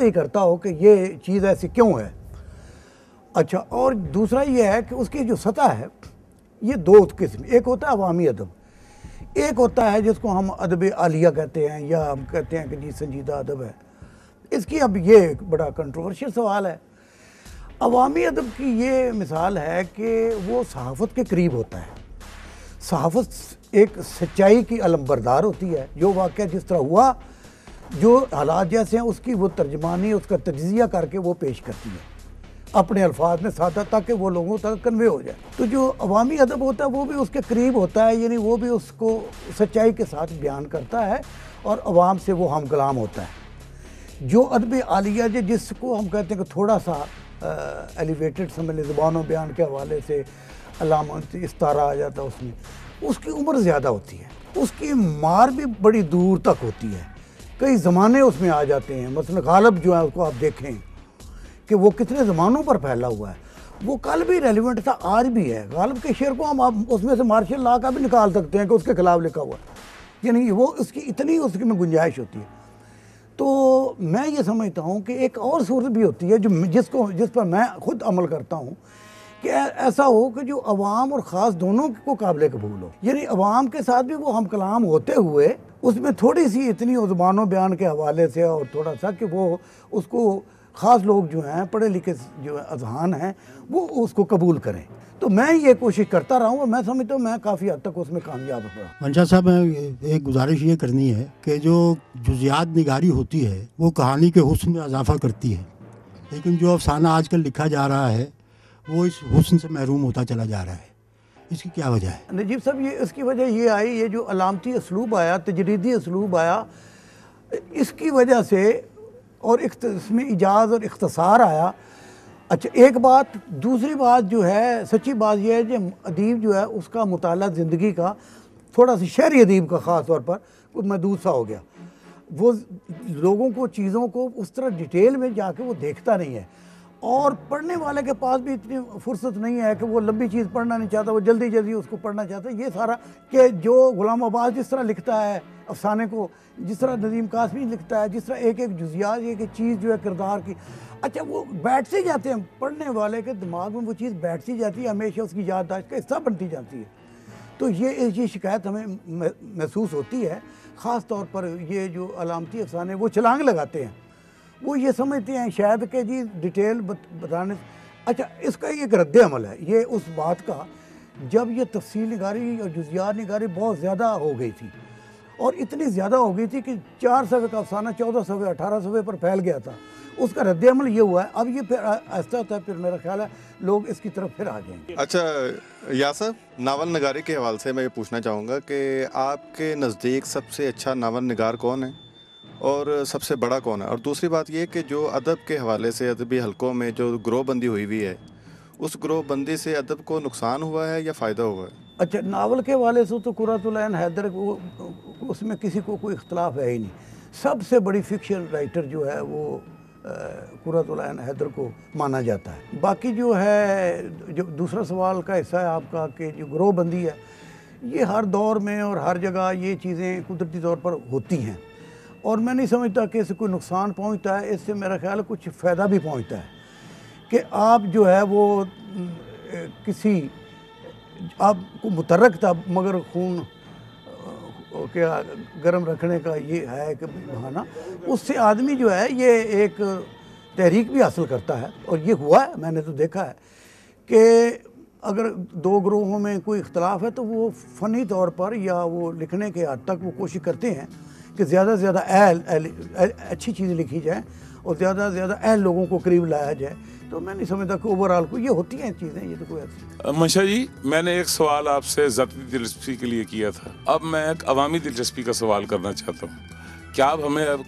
ही करता हो कि ये चीज़ ऐसी क्यों है। अच्छा, और दूसरा ये है कि उसकी जो सतह है ये दो किस्म, एक होता है अवामी अदब, एक होता है जिसको हम अदब आलिया कहते हैं या हम कहते हैं कि जी संजीदा अदब है। इसकी अब ये एक बड़ा कंट्रोवर्शियल सवाल है। अवामी अदब की ये मिसाल है कि वो सहाफ़त के करीब होता है। सहाफ़त एक सच्चाई की अलमबरदार होती है, जो वाक़या जिस तरह हुआ, जो हालात जैसे हैं उसकी वो तर्जमानी, उसका तज्ज़िया करके वो पेश करती है अपने अल्फाज में सादा, ताकि वो लोगों तक कन्वे हो जाए। तो जो अवामी अदब होता है वो भी उसके करीब होता है, यानी वो भी उसको सच्चाई के साथ बयान करता है और अवाम से वो हम कलाम होता है। जो अदब आलिया जिसको हम कहते हैं कि थोड़ा सा एलिवेटेड समझ लें, ज़ुबान बयान के हवाले से अलामत इस्तारा आ जाता है उसमें, उसकी उम्र ज़्यादा होती है, उसकी मार भी बड़ी दूर तक होती है, कई ज़माने उसमें आ जाते हैं। मसलन गालिब जो है उसको आप देखें कि वो कितने ज़मानों पर फैला हुआ है, वो कल भी रेलिवेंट था, आज भी है। गालिब के शेर को हम आप उसमें से मार्शल लॉ का भी निकाल सकते हैं कि उसके खिलाफ लिखा हुआ है, यानी वो उसकी इतनी उसकी में गुंजाइश होती है। तो मैं ये समझता हूँ कि एक और सूरत भी होती है जिस पर मैं ख़ुद अमल करता हूँ कि ऐसा हो कि जो अवाम और ख़ास दोनों को काबिल कबूल हो, यानी अवाम के साथ भी वो हम कलाम होते हुए उसमें थोड़ी सी इतनी ज़ुबान बयान के हवाले से और थोड़ा सा कि वो उसको ख़ास लोग जो हैं पढ़े लिखे जो अजहान हैं वो उसको कबूल करें। तो मैं ये कोशिश करता रहा हूँ और मैं समझता हूँ मैं काफ़ी हद तक उसमें कामयाब रहा। मंशा साहब, एक गुजारिश ये करनी है कि जो जुज़ियात निगारी होती है वो कहानी के हुस्न में इजाफा करती है, लेकिन जो अफसाना आजकल लिखा जा रहा है वो इस हुस्न से महरूम होता चला जा रहा है। इसकी क्या वजह है? नजीब साहब, ये इसकी वजह ये आई, ये जो अलामती असलूब आया, तजरीदी असलूब आया, इसकी वजह से, और इसमें इजाज़ और इख्तसार आया। अच्छा, एक बात। दूसरी बात जो है, सच्ची बात यह है कि अदीब जो है उसका मुताला ज़िंदगी का थोड़ा सा शहरी अदीब का ख़ास तौर पर कुछ महदूद सा हो गया। वो लोगों को, चीज़ों को उस तरह डिटेल में जाके वो देखता नहीं है, और पढ़ने वाले के पास भी इतनी फुर्सत नहीं है कि वो लंबी चीज़ पढ़ना नहीं चाहता, वो जल्दी जल्दी उसको पढ़ना चाहता है। ये सारा कि जो गुलाम अब्बास जिस तरह लिखता है अफसाने को, जिस तरह नदीम कासमी लिखता है, जिस तरह एक एक जुज़ियात, एक एक चीज़ जो है किरदार की, अच्छा वो बैठ से जाते हैं, पढ़ने वाले के दिमाग में वो चीज़ बैठ सी जाती है, हमेशा उसकी याददाश्त का हिस्सा बनती जाती है। तो ये शिकायत हमें महसूस होती है। ख़ास तौर पर ये जो अलामती अफसाने वो छलांग लगाते हैं, वो ये समझते हैं शायद कि जी डिटेल बताने। अच्छा, इसका एक रद्द अमल है ये उस बात का, जब ये तफसील निगारी और जुज़ियात निगारी बहुत ज़्यादा हो गई थी, और इतनी ज़्यादा हो गई थी कि 4 सफ़े का अफसाना 14 सफ़े 18 सफ़े पर फैल गया था। उसका रद्द अमल ये हुआ है। अब ये फिर आहिस्ता होता है, फिर मेरा ख्याल है लोग इसकी तरफ फिर आ जाएंगे। अच्छा यासर, नावल नगारी के हवाले से मैं ये पूछना चाहूँगा कि आपके नज़दीक सबसे अच्छा नावल निगार कौन है और सबसे बड़ा कौन है? और दूसरी बात ये कि जो अदब के हवाले से अदबी हलकों में जो ग्रोह बंदी हुई हुई है, उस ग्रोह बंदी से अदब को नुकसान हुआ है या फ़ायदा हुआ है? अच्छा, नावल के हवाले से तो कुर्रतुल ऐन हैदर उसमें किसी को कोई इख्तलाफ है ही नहीं। सबसे बड़ी फिक्शन राइटर जो है वो कुर्रतुल ऐन हैदर को माना जाता है। बाकी जो है, जो दूसरा सवाल का हिस्सा है आपका कि जो ग्रोह बंदी है, ये हर दौर में और हर जगह ये चीज़ें कुदरती तौर पर होती हैं, और मैं नहीं समझता कि इससे कोई नुकसान पहुंचता है। इससे मेरा ख्याल है कुछ फ़ायदा भी पहुंचता है कि आप जो है वो किसी आपको मुतरक था, मगर खून क्या गर्म रखने का ये है कि बहाना, उससे आदमी जो है ये एक तहरीक भी हासिल करता है। और ये हुआ है, मैंने तो देखा है कि अगर दो ग्रोहों में कोई इख्तलाफ है तो वो फ़नी तौर पर या वो लिखने के हद तक वो कोशिश करते हैं कि ज़्यादा से ज़्यादा अच्छी चीज़ लिखी जाए और ज़्यादा से ज़्यादा अहल लोगों को करीब लाया जाए। तो मैं नहीं समझता कि ओवरऑल को ये होती हैं चीज़ें, ये तो कोई ऐसी। मंशा जी, मैंने एक सवाल आपसे ज़ाती दिलचस्पी के लिए किया था, अब मैं एक अवामी दिलचस्पी का सवाल करना चाहता हूँ। क्या आप हमें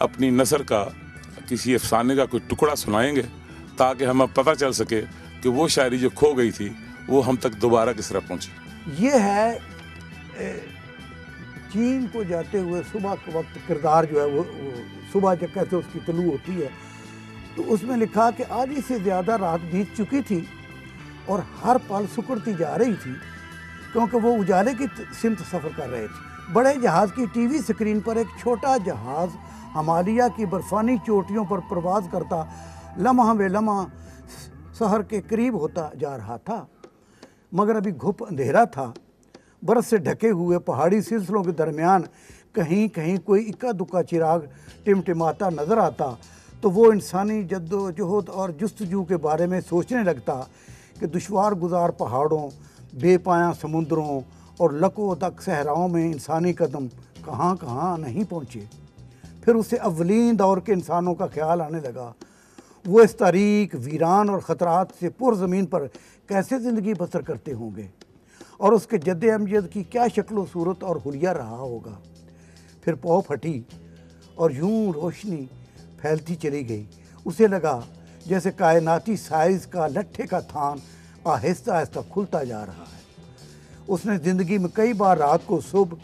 अपनी नसर का किसी अफसाने का कोई टुकड़ा सुनाएंगे ताकि हमें पता चल सके कि वो शायरी जो खो गई थी वो हम तक दोबारा किस तरह पहुँची? ये है चीन को जाते हुए सुबह के वक्त किरदार जो है वो सुबह जब कैसे उसकी तलू होती है, तो उसमें लिखा कि आधी से ज़्यादा रात बीत चुकी थी और हर पल सुकड़ती जा रही थी, क्योंकि वो उजाले की सिमत सफ़र कर रहे थे। बड़े जहाज़ की टीवी स्क्रीन पर एक छोटा जहाज़ ہمالیہ کی برفانی چوٹیوں پر پرواز کرتا لمحہ بے لمحہ سحر کے قریب ہوتا جا رہا تھا، مگر ابھی گھپ اندھیرا تھا۔ برف سے ڈھکے ہوئے پہاڑی سلسلوں کے درمیان کہیں کہیں کوئی اکا دکا چراغ ٹمٹماتا نظر آتا تو وہ انسانی جد و جہد اور جستجو کے بارے میں سوچنے لگتا کہ دشوار گزار پہاڑوں، بے پایاں سمندروں اور لکو تک صحراؤں میں انسانی قدم کہاں کہاں نہیں پہنچے۔ پھر اسے اولین دور کے انسانوں کا خیال آنے لگا، وہ اس تاریک، ویران اور خطرات سے پر زمین پر کیسے زندگی بسر کرتے ہوں گے، اور اس کے جد امجد کی کیا شکل و صورت اور حلیہ رہا ہوگا۔ پھر پو پھٹی اور یوں روشنی پھیلتی چلی گئی۔ اسے لگا جیسے کائناتی سائز کا لٹھے کا تھان آہستہ آہستہ کھلتا جا رہا ہے۔ اس نے زندگی میں کئی بار رات کو صبح،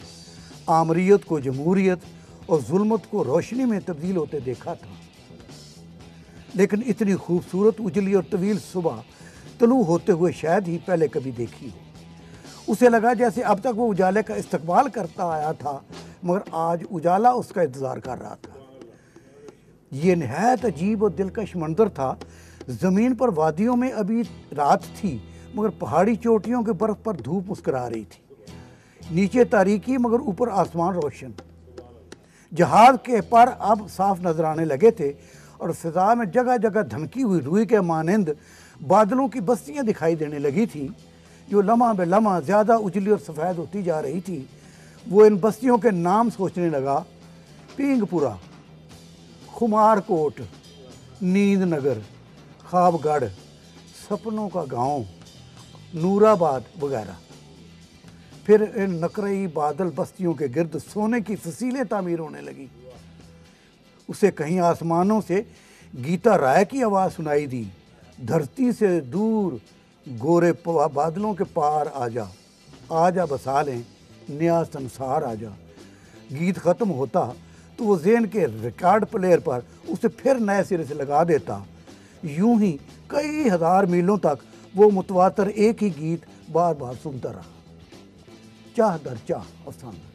آمریت کو جمہوریت اور ظلمت کو روشنی میں تبدیل ہوتے دیکھا تھا، لیکن اتنی خوبصورت اجلی اور طویل صبح طلوع ہوتے ہوئے شاید ہی پہلے کبھی دیکھی ہو۔ اسے لگا جیسے اب تک وہ اجالے کا استقبال کرتا آیا تھا، مگر آج اجالا اس کا انتظار کر رہا تھا۔ یہ نہایت عجیب اور دلکش منظر تھا۔ زمین پر وادیوں میں ابھی رات تھی، مگر پہاڑی چوٹیوں کے برف پر دھوپ مسکرا رہی تھی۔ نیچے تاریکی مگر اوپر آسمان روشن۔ جہاز کے پر اب صاف نظر آنے لگے تھے اور فضا میں جگہ جگہ دھمکی ہوئی روئی کے مانند بادلوں کی بستیاں دکھائی دینے لگی تھیں، جو لمحہ بے لمحہ زیادہ اجلی اور سفید ہوتی جا رہی تھی۔ وہ ان بستیوں کے نام سوچنے لگا: پینگ پورہ، خمار کوٹ، نیند نگر، خواب گڑھ، سپنوں کا گاؤں، نور آباد وغیرہ۔ پھر ان نقرئی بادل بستیوں کے گرد سونے کی فصیلیں تعمیر ہونے لگی۔ اسے کہیں آسمانوں سے گیتا رائے کی آواز سنائی دی: دھرتی سے دور گورے بادلوں کے پار آجا بسا لیں نیا سنسار آجا۔ گیت ختم ہوتا تو وہ ذہن کے ریکارڈ پلیئر پر اسے پھر نئے سرے سے لگا دیتا۔ یوں ہی کئی ہزار میلوں تک وہ متواتر ایک ہی گیت بار بار سنتا رہا۔ چاہ در چاہ افسانہ۔